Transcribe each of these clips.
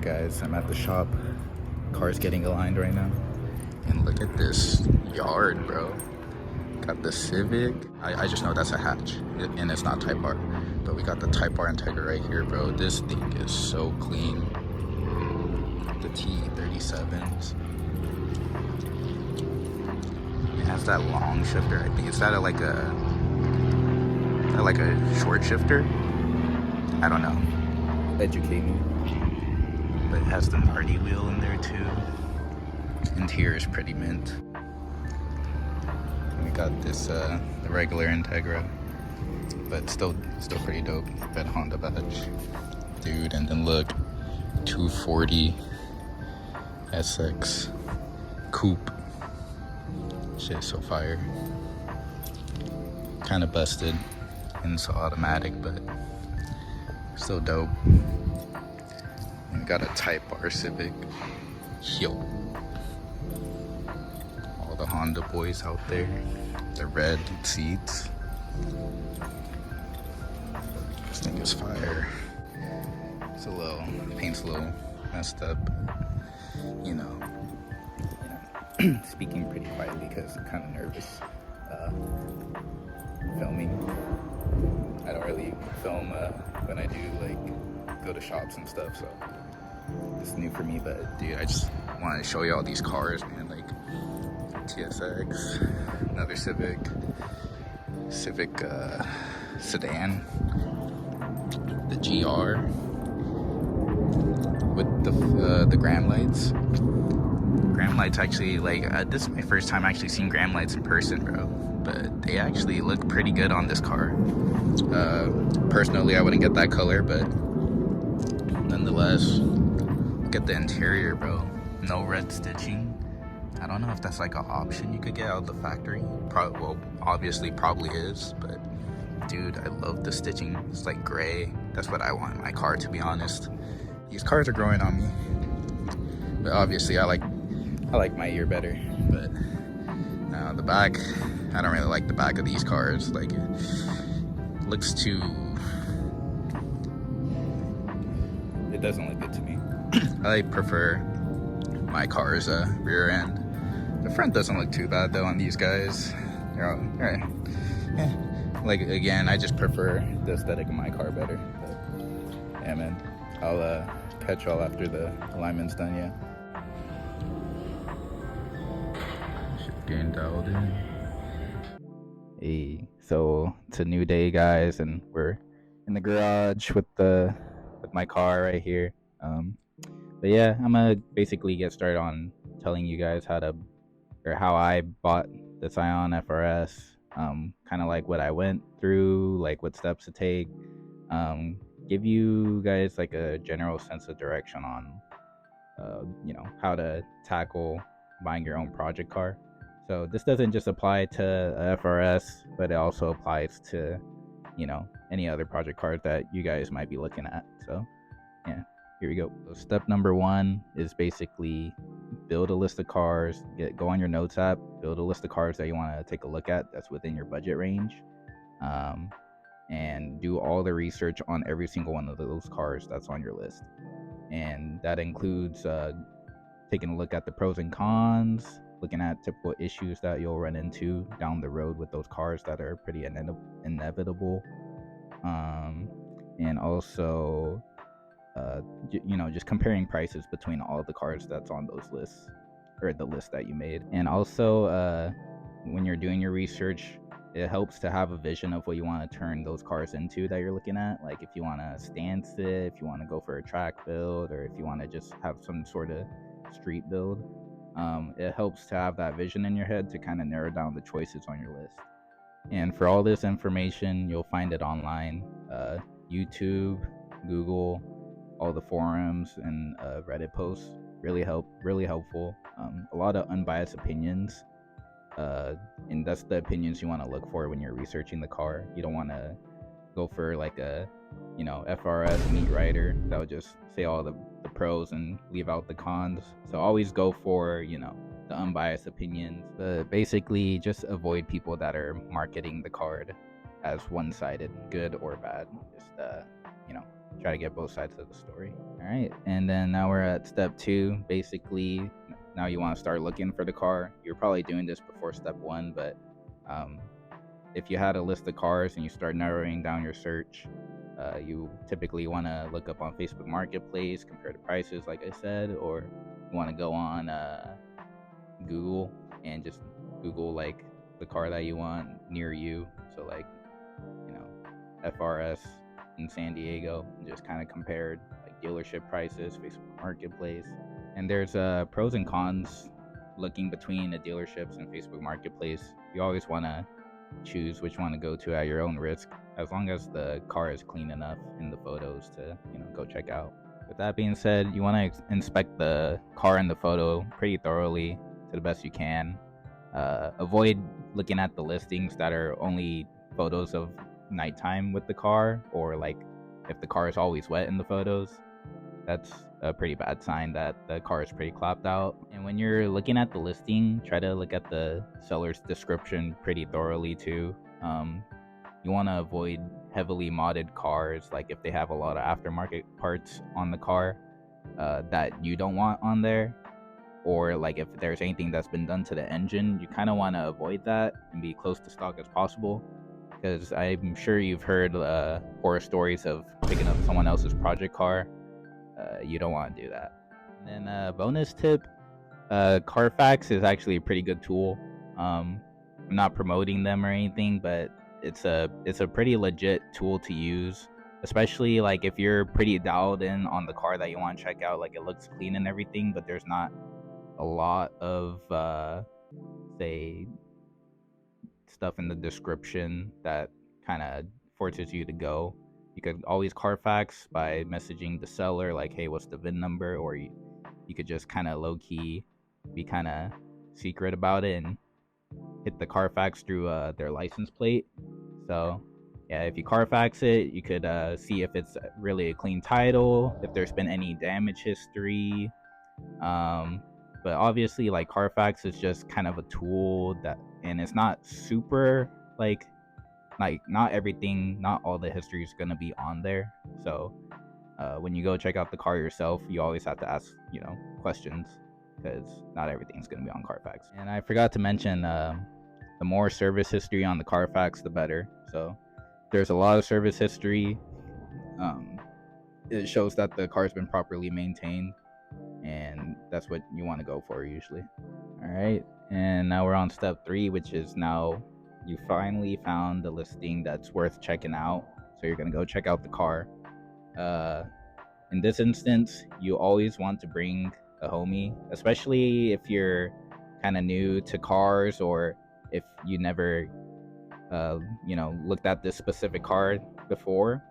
guys, I'm at the shop. Car's getting aligned right now. And look at this yard, bro. Got the Civic. I just know that's a hatch, and it's not Type R. But we got the Type R Integra right here, bro. This thing is so clean. The T37s. It has that long shifter. I think it's that like a short shifter. I don't know. Educate me. But it has the Marty wheel in there too. Interior is pretty mint. We got this the regular Integra, but still pretty dope. Red Honda badge, dude. And then look, 240 SX coupe. Shit is so fire. Kind of busted, and it's automatic, but still dope. And we got a Type R Civic. Yo. All the Honda boys out there. The red seats. This thing is fire. It's paint's a little messed up. You know, speaking pretty quietly because I'm kind of nervous filming. I don't really film when I do like go to shops and stuff, so it's new for me. But dude, I just wanted to show you all these cars, man. Like TSX, another Civic sedan, the GR with the Graham lights. Graham lights actually, like, this is my first time actually seeing Graham lights in person, bro. But they actually look pretty good on this car. Personally, I wouldn't get that color, but nonetheless, look at the interior, bro. No red stitching. I don't know if that's like an option you could get out of the factory. Well, obviously probably is, but dude, I love the stitching. It's like gray. That's what I want in my car, to be honest. These cars are growing on me, but obviously I like my year better. But now the back, I don't really like the back of these cars. Like, it looks too, it doesn't look good to me. I prefer my car's rear end. The front doesn't look too bad though on these guys. They're all right. Yeah. Like, again, I just prefer the aesthetic of my car better. But yeah, man, I'll catch y'all after the alignment's done. Yeah. Shit's getting dialed in. Hey, so it's a new day, guys, and we're in the garage with my car right here. But yeah, I'm gonna basically get started on telling you guys how I bought the Scion FRS. Kind of like what I went through, like what steps to take. Give you guys like a general sense of direction on, how to tackle buying your own project car. So this doesn't just apply to a FRS, but it also applies to, any other project cars that you guys might be looking at. So yeah, here we go. So step number 1 is basically build a list of cars. Go on your notes app, build a list of cars that you want to take a look at that's within your budget range, and do all the research on every single one of those cars that's on your list. And that includes taking a look at the pros and cons, looking at typical issues that you'll run into down the road with those cars that are pretty inevitable, and also just comparing prices between all the cars that's on those lists, or the list that you made. And also, when you're doing your research, it helps to have a vision of what you want to turn those cars into that you're looking at. Like if you want to stand sit, if you want to go for a track build, or if you want to just have some sort of street build. It helps to have that vision in your head to kind of narrow down the choices on your list. And for all this information, you'll find it online, YouTube, Google, all the forums and Reddit posts. Really helpful. A lot of unbiased opinions, and that's the opinions you want to look for when you're researching the car. You don't want to go for like a FRS meat writer that would just say all the pros and leave out the cons. So always go for the unbiased opinions, but basically just avoid people that are marketing the card as one-sided, good or bad. Just try to get both sides of the story. All right, and then now we're at step 2. Basically, now you want to start looking for the car. You're probably doing this before step 1, but um, if you had a list of cars and you start narrowing down your search, you typically want to look up on Facebook Marketplace, compare the prices, like I said, or you want to go on Google and just Google like the car that you want near you. So like, you know, FRS in San Diego, and just kind of compared like dealership prices, Facebook Marketplace. And there's pros and cons looking between the dealerships and Facebook Marketplace. You always want to choose which one to go to at your own risk, as long as the car is clean enough in the photos to go check out. With that being said, you want to inspect the car in the photo pretty thoroughly to the best you can. Avoid looking at the listings that are only photos of nighttime with the car, or like if the car is always wet in the photos. That's a pretty bad sign that the car is pretty clapped out. And when you're looking at the listing, try to look at the seller's description pretty thoroughly too. You want to avoid heavily modded cars, like if they have a lot of aftermarket parts on the car that you don't want on there, or like if there's anything that's been done to the engine, you kind of want to avoid that and be close to stock as possible, because I'm sure you've heard horror stories of picking up someone else's project car. You don't want to do that. And then bonus tip, Carfax is actually a pretty good tool. I'm not promoting them or anything, but it's a pretty legit tool to use, especially like if you're pretty dialed in on the car that you want to check out. Like it looks clean and everything, but there's not a lot of say stuff in the description that kind of forces you to go. You could always Carfax by messaging the seller like, hey, what's the VIN number? Or you could just kind of low key be kind of secret about it and hit the Carfax through their license plate. So yeah, if you Carfax it, you could see if it's really a clean title, if there's been any damage history. But obviously, like, Carfax is just kind of a tool that, and it's not super like not everything, not all the history is gonna be on there. So when you go check out the car yourself, you always have to ask questions, because not everything's gonna be on Carfax. And I forgot to mention, the more service history on the Carfax, the better. So there's a lot of service history. It shows that the car's been properly maintained, and that's what you want to go for usually. All right, and now we're on step 3, which is now you finally found the listing that's worth checking out. So you're gonna go check out the car. In this instance, you always want to bring a homie, especially if you're kind of new to cars, or if you never looked at this specific car before.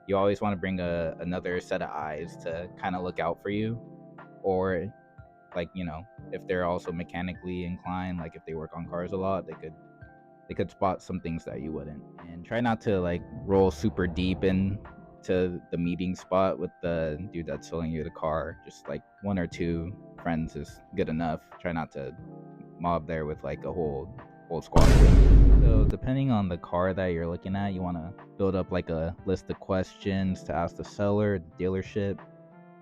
You always want to bring another set of eyes to kind of look out for you, or like if they're also mechanically inclined, like if they work on cars a lot, they could spot some things that you wouldn't. And try not to like roll super deep into the meeting spot with the dude that's selling you the car. Just like 1 or 2 friends is good enough. Try not to mob there with like a whole squad. So depending on the car that you're looking at, you want to build up like a list of questions to ask the seller, the dealership.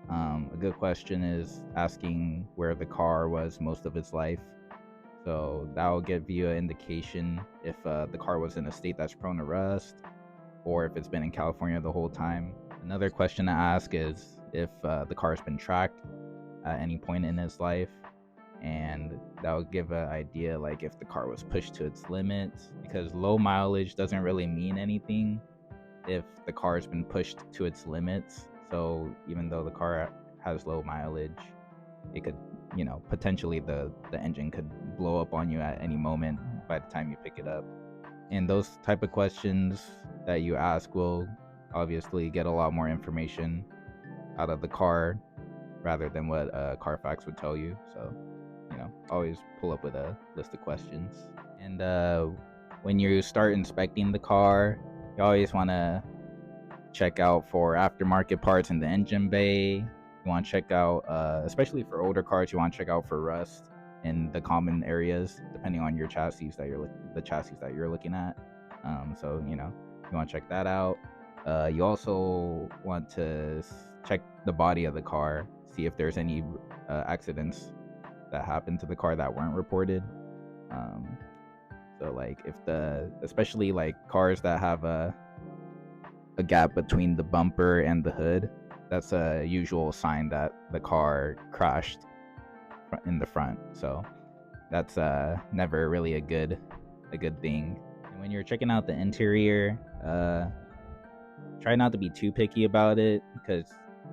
A good question is asking where the car was most of its life. So that will give you an indication if the car was in a state that's prone to rust, or if it's been in California the whole time. Another question to ask is if the car's been tracked at any point in its life, and that will give an idea like if the car was pushed to its limits, because low mileage doesn't really mean anything if the car has been pushed to its limits. So even though the car has low mileage, it could potentially the engine could blow up on you at any moment by the time you pick it up. And those type of questions that you ask will obviously get a lot more information out of the car rather than what Carfax would tell you. So always pull up with a list of questions. And when you start inspecting the car, you always want to check out for aftermarket parts in the engine bay. You want to check out, especially for older cars, you want to check out for rust in the common areas, depending on your chassis that you're looking at. So you want to check that out. You also want to check the body of the car, see if there's any accidents that happened to the car that weren't reported. Um, so like if especially like cars that have a gap between the bumper and the hood, that's a usual sign that the car crashed in the front. So that's never really a good thing. And when you're checking out the interior, try not to be too picky about it, because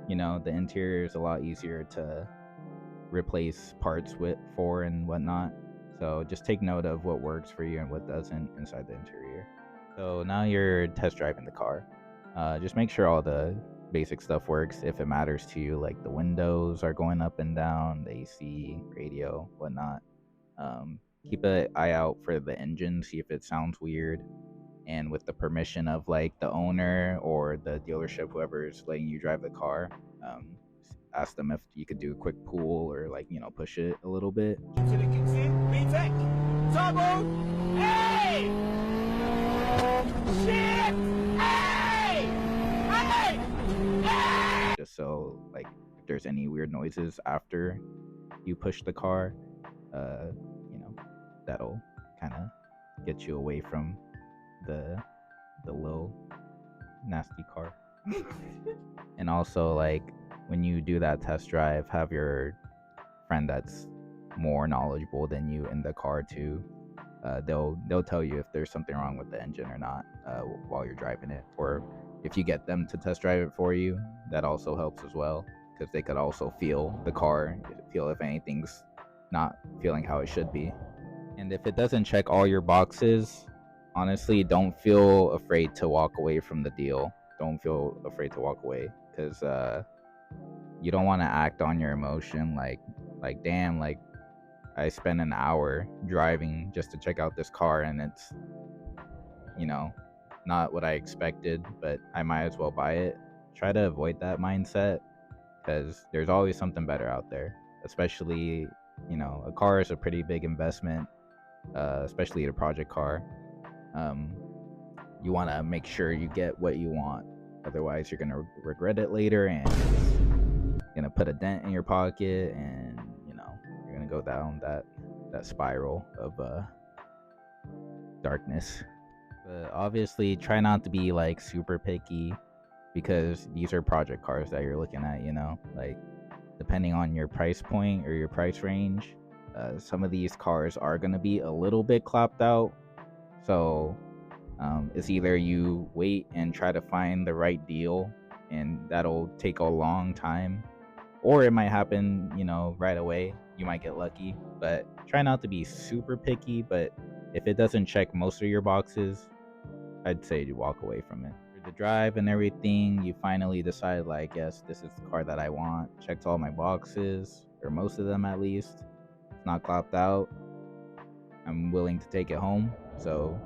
the interior is a lot easier to replace parts for and whatnot. So just take note of what works for you and what doesn't inside the interior. So now you're test driving the car. Just make sure all the basic stuff works if it matters to you, like the windows are going up and down, the AC, radio, whatnot. Keep an eye out for the engine, see if it sounds weird, and with the permission of like the owner or the dealership, whoever's letting you drive the car, ask them if you could do a quick pull or like push it a little bit. Hey! Shit! Hey! Hey! Hey! Just so like if there's any weird noises after you push the car, that'll kind of get you away from the low nasty car. And also like when you do that test drive, have your friend that's more knowledgeable than you in the car too. They'll tell you if there's something wrong with the engine or not while you're driving it, or if you get them to test drive it for you, that also helps as well, because they could also feel the car, feel if anything's not feeling how it should be. And if it doesn't check all your boxes, honestly, don't feel afraid to walk away from the deal. Don't feel afraid to walk away, because you don't want to act on your emotion like damn, like I spent an hour driving just to check out this car and it's not what I expected, but I might as well buy it. Try to avoid that mindset, because there's always something better out there. Especially a car is a pretty big investment, especially a project car. You want to make sure you get what you want, otherwise you're gonna regret it later and it's gonna put a dent in your pocket, and you're gonna go down that spiral of darkness. But obviously try not to be like super picky, because these are project cars that you're looking at, like depending on your price point or your price range, some of these cars are going to be a little bit clapped out. So it's either you wait and try to find the right deal, and that'll take a long time, or it might happen right away. You might get lucky, but try not to be super picky. But if it doesn't check most of your boxes, I'd say to walk away from it. For the drive and everything, you finally decide like, yes, this is the car that I want. Checked all my boxes, or most of them at least. It's not clapped out. I'm willing to take it home. So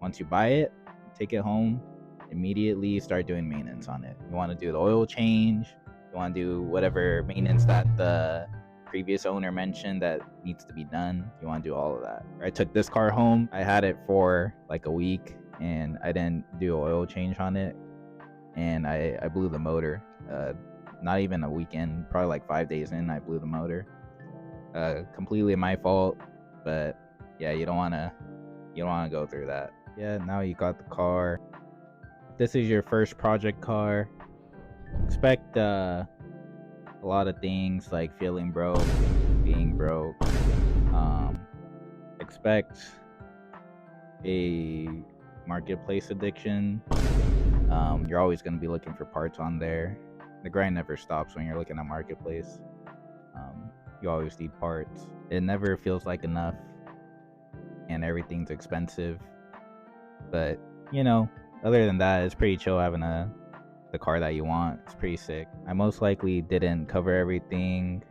once you buy it, take it home, immediately start doing maintenance on it. You want to do the oil change, you want to do whatever maintenance that the previous owner mentioned that needs to be done. You want to do all of that. I took this car home. I had it for like a week and I didn't do an oil change on it, and I blew the motor. Not even a weekend, probably like 5 days in, I blew the motor. Completely my fault, but yeah, you don't want to go through that. Yeah, now you got the car. If this is your first project car, expect a lot of things like feeling broke, being broke. Expect a marketplace addiction. You're always going to be looking for parts on there. The grind never stops when you're looking at marketplace. You always need parts. It never feels like enough, and everything's expensive. But other than that, it's pretty chill having the car that you want. It's pretty sick. I most likely didn't cover everything.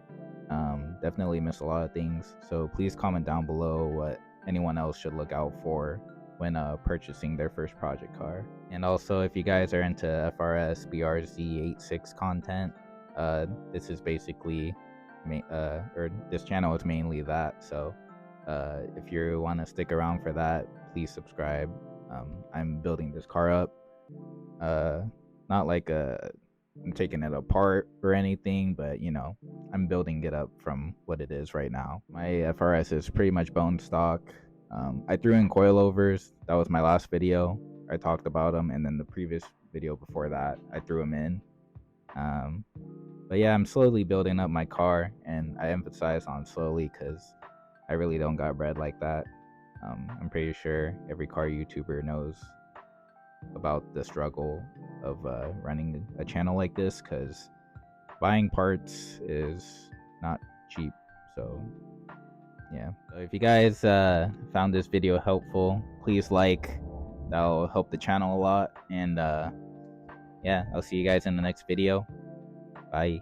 Definitely missed a lot of things. So please comment down below what anyone else should look out for when purchasing their first project car. And also, if you guys are into FRS BRZ86 content, this is basically or this channel is mainly that. So if you want to stick around for that, please subscribe. I'm building this car up. Not like I'm taking it apart or anything, but I'm building it up from what it is right now. My FRS is pretty much bone stock. I threw in coilovers. That was my last video. I talked about them, and then the previous video before that, I threw them in. But yeah, I'm slowly building up my car, and I emphasize on slowly because I really don't got bread like that. I'm pretty sure every car YouTuber knows about the struggle of running a channel like this, because buying parts is not cheap. So yeah, so if you guys found this video helpful, please like. That'll help the channel a lot. And yeah, I'll see you guys in the next video. Bye.